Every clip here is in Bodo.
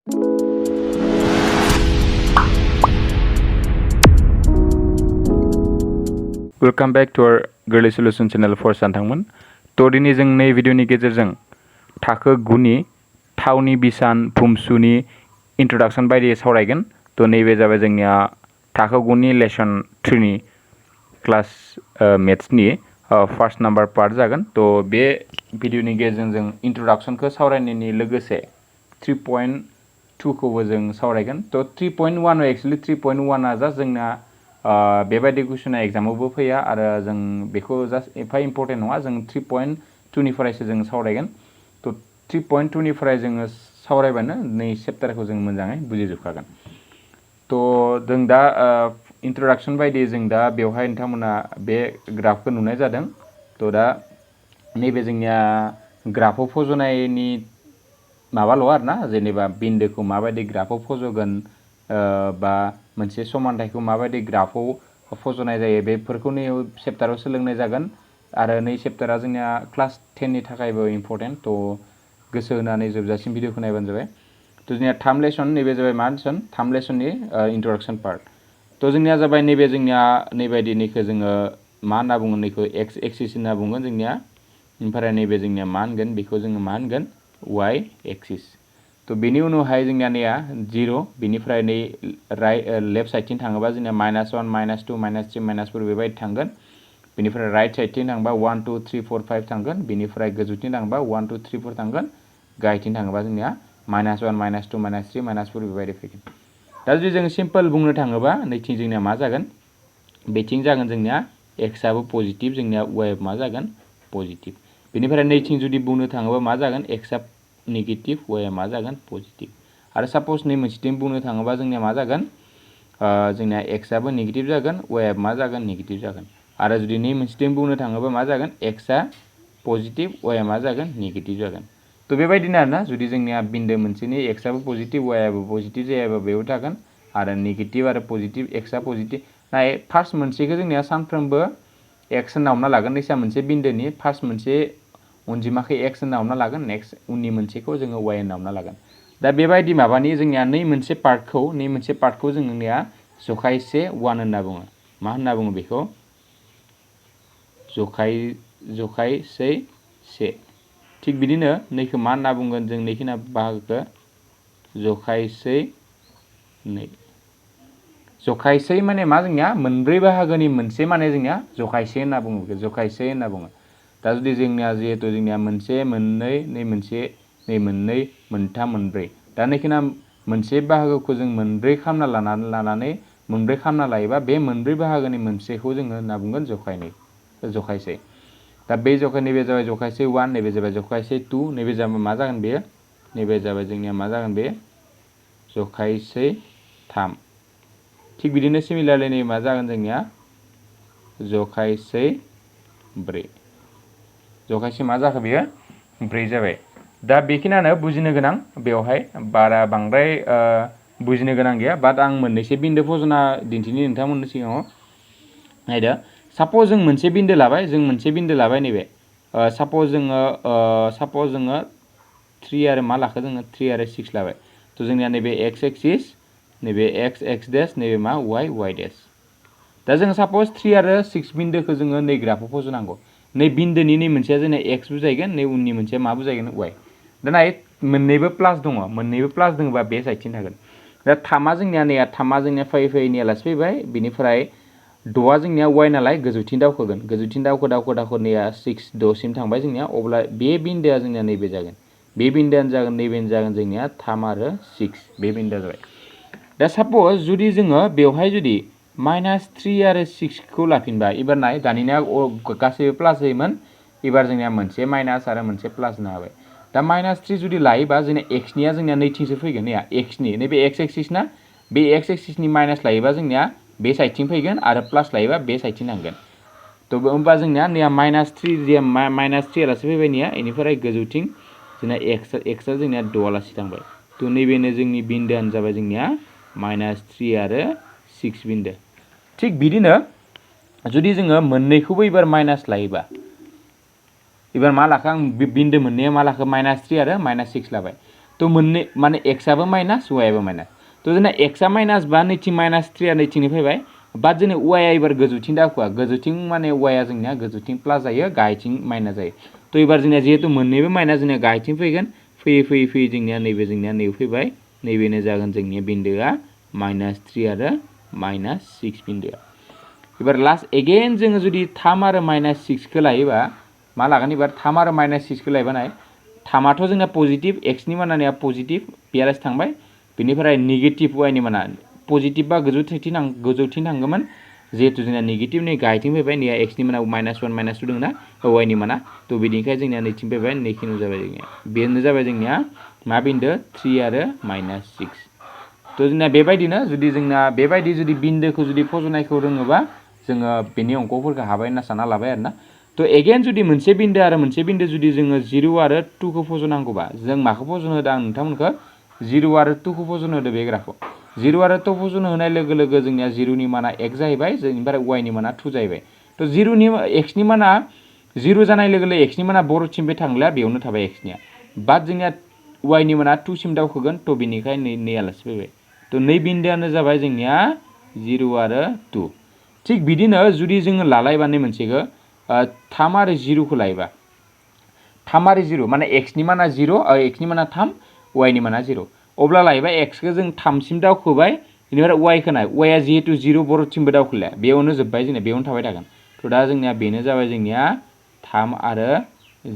Welcome back to our Gwrlwi Solution channel for सानथांमोन तो दिनै जों नै भिडिअनि गेजेरजों थाखो 9 नि थावनि बिसान भुमसुनि इंट्रोडक्शन बायदियै सावरायगोन तो नैबे जाबाय जोंनिया थाखो 9 नि लेसन 3 नि क्लास मेथ्सनि फर्स्ट नम्बर पार्ट जागोन तो बे भिडिअनि गेजेरजों जों इंट्रोडक्शनखौ सावरायनायनि लोगोसे 3.2 खौबो जों सावरायगोन तो 3.1 एक्चुअली 3.1 आ जास्ट जोंना बेबायदि कुइसना एग्जामावबो फैया आरो जों बेखौ जास्ट एफा इम्पर्टेन्ट नङा जों 3.2 निफ्रायसो जों सावरायगोन तो 3.2 निफ्राय जोङो सावरायबानो नै चेप्टारखौ जों मोजाङै बुजिजोबखागोन तो जों दा इंट्रोडक्शन बायदि जों दा बेवहाय नोंथांमोना बे ग्राफखौ नुनाय जादों तो दा नैबे जोंनिया ग्राफआव फज'नायनि माबाल' आरोना जेनेबा बिन्दोखौ माबायदि ग्राफआव फज'गोन बा मोनसे समानथायखौ माबायदि ग्राफआव फज'नाय जायो बेफोरखौ नै चेप्टाराव सोलोंनाय जागोन आरो नै चेप्टारा जोंनिया क्लास 10 नि थाखायबो इम्पर्टेन्ट तो गोसो होनानै जोबजासिम भिडिअखौ नायबानो जाबाय तो जोंनिया थाम लेसन नैबे जाबाय मा लेसन थाम लेसननि इंट्रोडक्शन पार्ट तो जोंनिया जाबाय नैबे जोंनिया नैबायदिनिखौ जोङो मा होनना बुङो नैखौ एक्स एक्सिस होनना बुङो जोंनिया ओमफ्राय नैबे जोंनिया मा होनगोन बेखौ जोङो मा होनगोन वाइ एक्सिस तो बेनि उनावहाय जोंनिया नैया 0 बेनिफ्राय नै लेफ्ट साइडथिं थाङोबा जोंनिया -1 -2 -3 -4 बेबायदि थांगोन बेनिफ्राय राइट साइडथिं थांबा 1 2 3 4 5 थांगोन बेनिफ्राय गोजौथिं थांबा 1 2 3 4 थांगोन गाहायथिं थाङोबा जोंनिया -1 -2 -3 -4 बेबायदि फैगोन दा जुदि जों सिम्पल बुंनो थाङोबा नैथिं जोंनिया मा जागोन बेथिं जागोन जोंनिया एक्स आबो पजिटिभ जोंनिया वाइ मा जागोन पजिटिभ बेनिफ्राय नैथिं जुदि बुंनो थाङोबा मा जागोन एक्स आ नेगेटिभ वाइ मा जागोन पजिटिभ आरो सापोज नै मोनसेथिं बुंनो थाङोबा जोंनिया मा जागोन जोंनिया एक्स आबो नेगेटिभ जागोन वाइ मा जागोन नेगेटिभ जागोन आरो जुदि नै मोनसेथिं बुंनो थाङोबा मा जागोन एक्स आ पजिटिभ वाइ मा जागोन नेगेटिभ जागोन तो बेबायदिनो आरोना जुदि जोंनिया बिन्दो मोनसेनि एक्स आबो पजिटिभ वाइ आबो पजिटिभ जायाबा बेयाव थागोन आरो नेगेटिभ आरो पजिटिभ एक्स आ पजिटिभ नाय फार्स्ट मोनसेखौ जोंनिया सानफ्रोमबो एक्स होनना हमना लागोन नैसा मोनसे बिन्दोनि फार्स्ट मोनसे अनजिमाखौ एक्स होनना हमना लागोन नेक्स्ट उननि मोनसेखौ जोङो वाइ होनना हमना लागोन दा बेबायदि माबानि जोंनिया नै मोनसे पार्टखौ जोंनिया जखायसे 1 होनना बुङो मा होनना बुङो बेखौ जखायसे से थिग बिदिनो नैखौ मा होनना बुंगोन जों नैखिना बाहागोखौ जखायसे नै जखायसे माने मा जोंनिया मोनब्रै बाहागोनि मोनसे माने जोंनिया जखायसे होनना बुङो बेखौ जखायसे होनना बुङो दा जुदि जोंनिया जिहेतु जोंनिया मोनसे मोननै नै मोनसे नै मोननै मोनथाम मोनब्रै दा नैखिना मोनसे बाहागोखौ जों मोनब्रै खालामना लानानै मोनब्रै खालामना लायोबा बे मोनब्रै बाहागोनि मोनसेखौ जोङो होनना बुंगोन जखायसे दा बे नैबे जाबाय जखायसे 1 नैबे जाबाय जखायसे 2 नैबे जाबाय मा जागोन बेयो नैबे जाबाय जोंनिया मा जागोन बे जखायसे 3 थिग बिदिनो सिमिलारलि नै मा जागोन जोंनिया जखायसे 4 जखायसे मा जाखो बेयो 4 जाबाय दा बेखिनियानो बुजिनो गोनां बेवहाय बारा बांद्राय बुजिनो गोनां गैया बाट आं मोननैसो बिन्दो फजना दिन्थिनि नोंथांमोननि सिगाङाव नायदो सापोज जों मोनसे बिन्दो लाबाय नैबे सापोज जोङो 3 आरो मा लाखो जोङो 3 आरो 6 लाबाय तो जोंनिया नैबे एक्स एक्सिस नैबे एक्स डेश नैबे मा वाइ डेश दा जों सापोज 3 आरो 6 बिन्दोखौ जोङो नै ग्राफआव फज'नांगौ नै बिन्दोनि नै मोनसेया जोंना एक्स बुजायगोन नै उननि मोनसेया मा बुजायगोन वाइ दा नाय मोननैबो प्लास दङबा बे साइडथिं थागोन दा थामा जोंनिया फैयै आलासि फैबाय बिनिफ्राय 6 जोंनिया वाइ नालाय गोजौथिं दावखोगोन गोजौथिं दावखो नैया 6 6 सिम थांबाय जोंनिया अब्ला बे बिन्दोआ जोंनिया नैबे जागोन बे बिन्दोआनो जागोन नैबेनो जागोन जोंनिया 3 आरो 6 बे बिन्दोआ जाबाय दा सापोज जुदि जोङो बेवहाय जुदि -3 आरो 6 खौ लाफिनबा एबार नाय दानिया गासैबो प्लास जायोमोन एबार जोंनिया मोनसे माइनास आरो मोनसे प्लास होना होबाय दा -3 जुदि लायोबा जोंनिया एक्सनिया जोंनिया नैथिंसो फैगोन नैया एक्सनि नैबे एक्स एक्सिस ना बे एक्स एक्सिसनि माइनास लायोबा जोंनिया बे साइडथिं फैगोन आरो प्लास लायोबा बे साइडथिं थांगोन तो होमबा जोंनिया नैया -3 आलासि फैबाय नैया बेनिफ्राय गोजौथिं जोंना एक्सआ जोंनिया 6 आलासि थांबाय तो नैबेनो जोंनि बिन्दोआनो जाबाय जोंनिया -3 आरो 6 बिन्दो थिग बिदिनो जुदि जोङो मोननैखौबो एबार माइनास लायोबा एबार मा लाखो आं बिन्दो मोननैया मा लाखो -3 आरो -6 लाबाय तो मोननै माने x आबो माइनास y आबो माइनास तो जोंना x आ माइनास बा नैथिं माइनास 3 आ नैथिंनि फैबाय बाद जोंनि y आ एबार गोजौथिं दाखुआ गोजौथिं माने y आ जोंनिया गोजौथिं प्लास जायो गाहायथिं माइनास जायो तो एबार जोंनिया जिहेतु मोननैबो माइनास जोंनिया गाहायथिं फैगोन फैयै फैयै फैयै जोंनिया नैबे फैबाय नैबेनो जागोन जोंनिया बिन्दोआ -3 आरो -6 बिन्दोआ एबार लास्ट एगेन जोङो जुदि 3 आरो -6 खौ लायोबा मा लागोन एबार 3 आरो -6 खौ लायोबा नाय 3 आथ' जोंना पजिटिभ x नि मानानिया पजिटिभ बेयालासि थांबाय बेनिफ्राय नेगेटिभ y नि माना पजिटिभ बा गोजौथिं थांगौमोन जिहेतु जोंना नेगेटिभ नै गाहायथिं फैबाय नैया x नि माना -1 -2 दङ ना y नि माना तो बिनिखाय जोंनिया नैथिं फैबाय नैखिनु जाबाय जोंनिया बेनो जाबाय जोंनिया मा बिन्दो 3 आरो -6 तो जोंना बेबायदिनो जुदि जोंना बेबायदि जुदि बिन्दोखौ जुदि फज'नायखौ रोङोबा जोङो बेनि अंकफोरखौ हाबाय होनना सानना लाबाय आरोना तो एगेन जुदि मोनसे बिन्दो आरो मोनसे बिन्दो जुदि जोङो 0 आरो 2 खौ फज'नांगौबा जों माखौ फज'नो होदों आं नोंथांमोनखौ 0 आरो 2 खौ फज'नो होदों बे ग्राफआव 0 आरो 2 फज'नो होनाय लोगो लोगो जोंनिया 0 नि माना x जाहैबाय जोंनिफ्राय y नि माना 2 जाहैबाय तो 0 नि x नि माना 0 जानाय लोगो लोगो x नि माना बर'थिं बे थांला बेयावनो थाबाय x निया बाद जोंनिया y नि माना 2 सिम दावखोगोन तो बिनिखाय नै आलासि फैबाय तो नै बिन्दोआनो जाबाय जोंनिया 0 आरो 2 थिग बिदिनो जुदि जोङो लालायबा नै मोनसेखौ 3 आरो 0 खौ लायोबा 3 आरो 0 माने x नि माना 0 x नि माना 3 y नि माना 0 अब्ला लायोबा x खौ जों 3 सिम दावखोबाय बेनिफ्राय y खौ नाय y आ जिहेतु 0 बर'थिंबो दावखोलाया बेयावनो जोब्बाय जोंनिया बेयावनो थाबाय थागोन तो दा जोंनिया बेनो जाबाय जोंनिया 3 आरो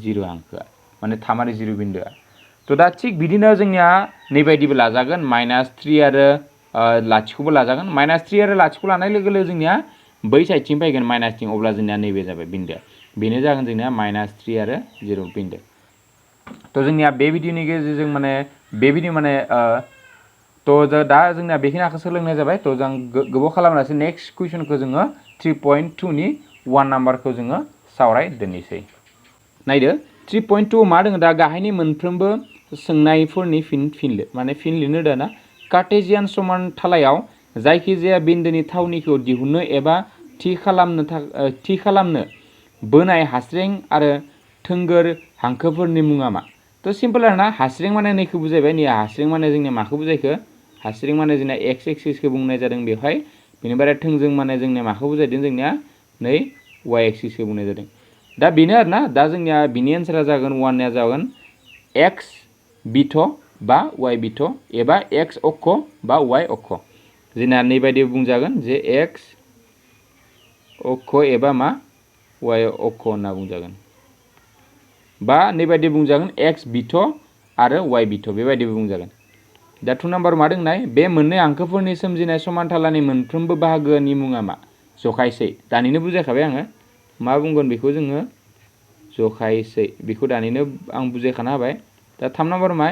0 हांखोआ माने 3 आरो 0 बिन्दोआ तो दा थिग बिदिनो जोंनिया नैबायदिबो लाजागोन -3 आरो लाथिख'बो लाजागोन -3 आरो लाथिख' लानाय लोगो लोगो जोंनिया बै साइडथिं फैगोन माइनासथिं अब्ला जोंनिया नैबे जाबाय बिन्दोआ बेनो जागोन जोंनिया -3 आरो 0 बिन्दो तो जोंनिया बे भिडिअनि गेजेरजों माने बे भिडिअ माने तो दा जोंना बेखिनिखौ सोलोंनाय जाबाय तो जों गोबाव खालामालासे नेक्स्ट कुइसनखौ जोङो 3.2 नि 1 नाम्बारखौ जोङो सावरायदोनोसै नायदो 3.2 मा दङ दा गाहायनि मोनफ्रोमबो सोंनायफोरनि फिन लिरनो दाना कार्टेजियान समानथालायाव जायखिजाया बिन्दोनि थावनिखौ दिहुननो एबा थि खालामनो बोनाय हास्रें आरो थोंगोर हांखोफोरनि मुङा मा तो सिम्पल आरोना हास्रें माने नैखौ बुजायबाय नै हास्रें माने जोंनिया माखौ बुजायखो हास्रें माने जोंना x एक्सिसखौ बुंनाय जादों बेवहाय बेनिफ्राय थोंजों माने जोंनिया माखौ बुजायदों जोंनिया नै y एक्सिसखौ बुंनाय जादों दा बेनो आरोना दा जोंनिया बिनि एन्सारा जागोन 1 आ जागोन x बिथ बा y बिथ एबा x अक्ष बा y अक्ष जोंना नैबायदि बुंजागोन जे x अक्ष एबा मा y अक्ष होनना बुंजागोन बा नैबायदि बुंजागोन x बिथ आरो y बिथ बेबायदिबो बुंजागोन दा 2 नाम्बार मा दंनाय बे मोननै हांखोफोरनि सोमजिनाय समानथालानि मोनफ्रोमबो बाहागोनि मुङा मा जखायसै दानिनो बुजायखाबाय आङो मा बुंगोन बेखौ जोङो जखायसै बेखौ दानिनो आं बुजायखाना होबाय दा 3 नाम्बार मा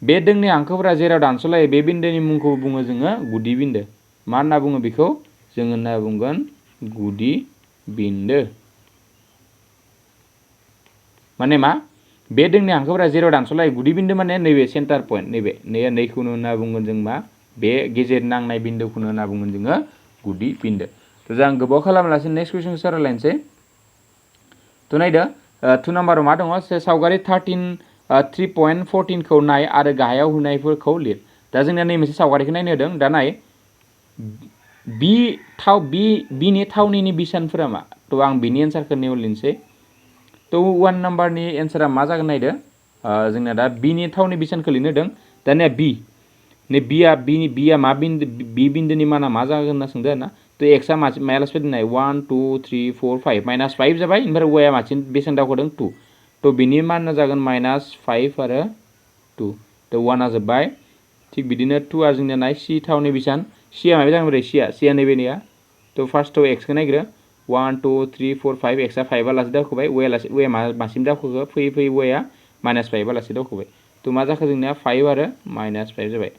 बे दोंनै हांखोफोरा जेराव दानस'लायो बे बिन्दोनि मुंखौ बुङो जोङो गुदि बिन्दो मा होनना बुङो बेखौ जों होनना बुंगोन गुदि बिन्दो माने मा बे दोंनै हांखोफोरा जेराव दानस'लायो गुदि बिन्दो माने नैबे सेन्टार पइन्ट नैखौनो होनना बुंगोन जों मा बे गेजेर नांनाय बिन्दोखौनो होनना बुंगोन जोङो गुदि बिन्दो तो जों गोबाव खालामालासे नेक्स्ट कुइसन सावरायलायनोसै तो नायदो 2 नाम्बाराव मा दङ सावगारि 3.14 खौ नाय आरो गाहायाव होनायफोरखौ लिर दा जोंनिया नै मोनसे सावगारिखौ नायनो होदों दा नाय बिनि थावनिनि बिसानफोरा मा तो आं बिनि एन्सारखौ नेव लिरनोसै तो 1 नाम्बारनि एन्सारा मा जागोन नायदो जोंना दा बिनि थावनि बिसानखौ लिरनो होदों दानिया नै बिया मा बिन्दो बि बिन्दोनि माना मा जागोन होनना सोंदों आरोना तो एक्सआ मायालासे फैदों नाय 1 2 3 4 5 -5 जाबाय ओमफ्राय वाइआ माथिं बेसेबां दावखोदों 2 तो बिनि माना जागोन -5 आरो 2 तो 1 आ जोब्बाय थिग बिदिनो 2 आ जोंनिया नाय सि थावनि बिसान सिया माबा जागोन बोरै सिया नैबेनिया तो फार्स्टआव एक्सखौ नायग्रो 1 2 3 4 5 एक्सआ 5 आलासि दावखोबाय वाइआ मासिम दावखोखो फैयै वाइआ -5 आलासि दावखोबाय तो मा जाखो जोंनिया 5 आरो -5 जाबाय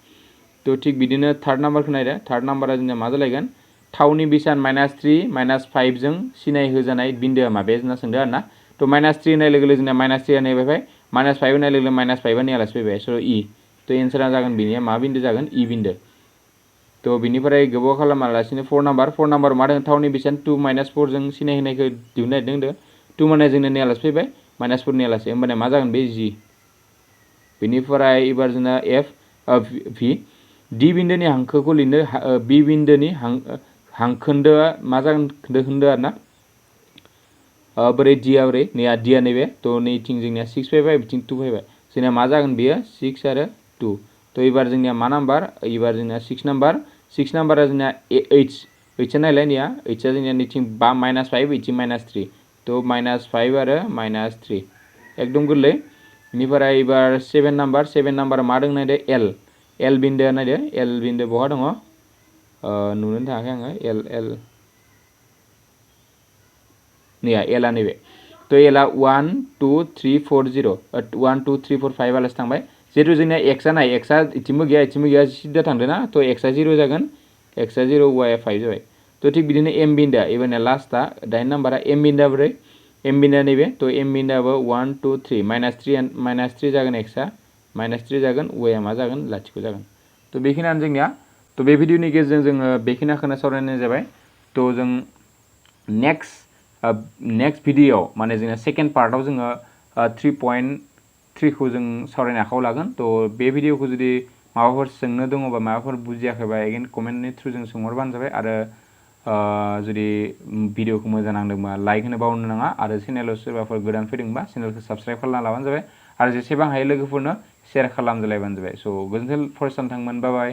तो थिग बिदिनो 3 नाम्बारखौ नायदो 3 नाम्बारा जोंनिया मा जालायगोन थावनि बिसान -3 -5 जों सिनाय होजानाय बिन्दोआ माबे होनना सोंदों आरोना तो -3 होनाय लोगो लोगो जोंना -3 होनाय फैबाय -5 होनाय लोगो लोगो -5 होनाय आलासि फैबाय स' इ तो एन्सारा जागोन बिनिया मा बिन्दो जागोन इ बिन्दो तो बिनिफ्राय गोबाव खालामालासिनो 4 नाम्बार मा दङ थावनि बिसान 2 -4 जों सिनाय होनायखौ दिहुननो नागिरदों 2 माने जोंना नै आलासि फैबाय -4 नि आलासि होमबानिया मा जागोन बे जि बेनिफ्राय एबार जोंना एफ भि डि बिन्दोनि हांखोखौ लिरनो बि बिन्दोनि हांखोन्दोआ मा जागोन होनदो आरोना बोरै डिया बोरै नैया डिया नैबे थ' नैथिं जोंनिया 6 फैबाय बिथिं 2 फैबाय जोंनिया मा जागोन बेयो 6 आरो 2 थ' एबार जोंनिया मा नाम्बार एबार जोंनिया 6 नाम्बारा जोंनिया एइचआ नायलाय नैया एइचआ जोंनिया नैथिं -5 बिथिं -3 थ' -5 आरो -3 एकदम गोरलै बेनिफ्राय एबार 7 नाम्बारा मा दं नायदो एल बिन्दोआ नायदो एल बिन्दो बहा दङ नुनो थाङाखै आङो एल नैया एलआ नैबे थ' एलआ 1 2 3 4 0 1 2 3 4 5 आलासि थांबाय जिहेतु जोंनिया एक्सआ नाय एक्सआ इथिंबो गैया सिदा थांदों ना थ' एक्सआ 0 जागोन एक्सआ 0 वाइआ 5 जाबाय थ' थिग बिदिनो एम बिन्दोआ एबारनिया लास्टआ 8 नाम्बारा एम बिन्दोआ बोरै एम बिन्दोआ नैबे थ' एम बिन्दोआबो 1 2 3 -3 जागोन एक्सआ -3 जागोन वाइआ मा जागोन लाथिख' जागोन थ' बेखिनियानो जोंनिया थ' बे भिडिअनि गेजेरजों जोङो बेखिनिखौनो सावरायनाय जाबाय थ' जों नेक्स्ट भिडिअ माने जोंना सेकेन्ड पार्टआव जोङो 3.3खौ जों सावरायनो आखायाव लागोन थ' बे भिडिअखौ जुदि माबाफोर सोंनो दङबा माबाफोर बुजियाखैबा एगेन कमेन्टनि थ्रुजों सोंहरबानो जाबाय आरो जुदि भिडिअखौ मोजां नांदोंबा लाइक होनो बावनो नाङा आरो चेनेलाव सोरबाफोर गोदान फैदोंबा चेनेलखौ साबस्क्राइब खालामना लाबानो जाबाय आरो जेसेबां हायो लोगोफोरनो शेयार खालामलायबानो जाबाय स' गोजोन्थों फरायसान थांमोन बाय